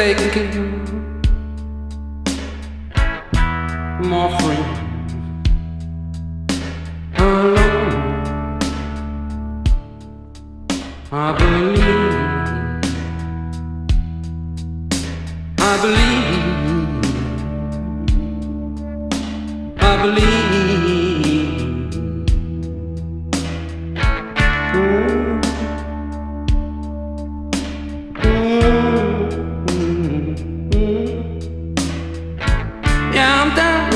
taking care of more friends alone. I believe, I believe, I believe. Yeah, I'm down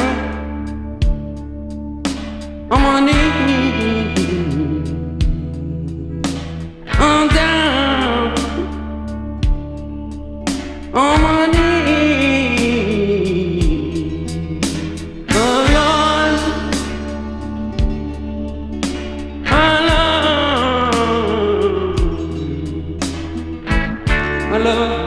on my knees. I'm down on my knees. Oh Lord, I love.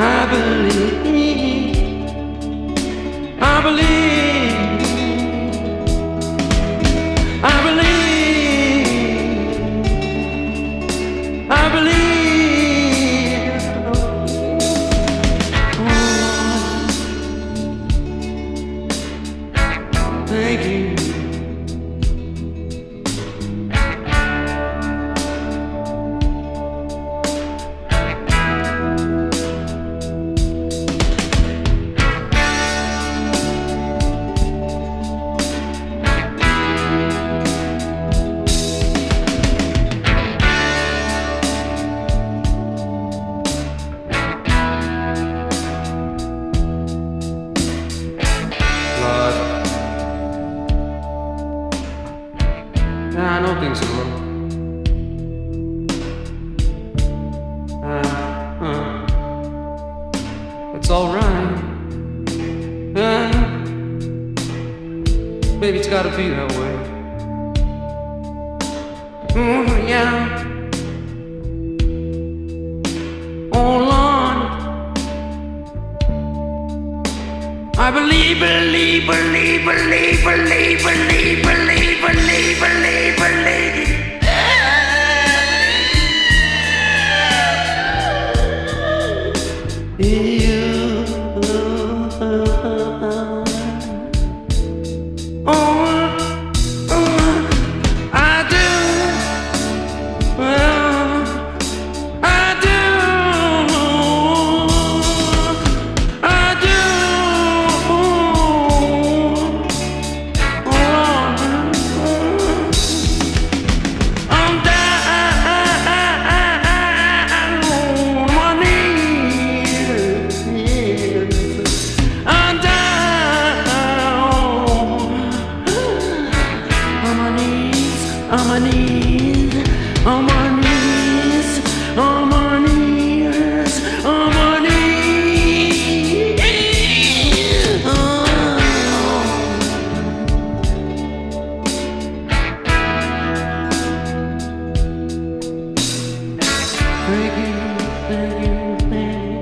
I believe, I believe, I believe, I believe. Oh, thank you. I know things are wrong. It's alright. Baby, it's gotta be that way. Yeah. Oh Lord, I believe, believe, believe, believe, believe, believe, believe, believe, believe, believe. You. I do. Well, I do. I do. I'm down on my knees. I'm down on my knees, on my knees, on my knees, on my knees, on my knees. Thank you, thank you, thank you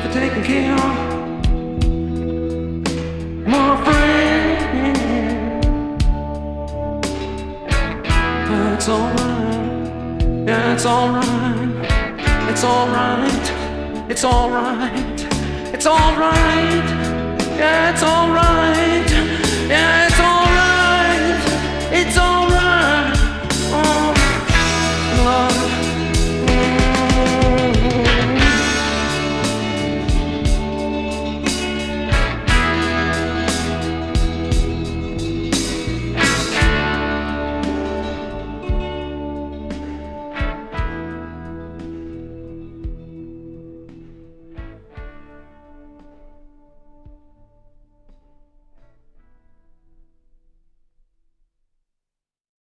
for taking care of my friend. It's alright, yeah, it's alright, it's alright, it's alright, it's alright, yeah, it's alright.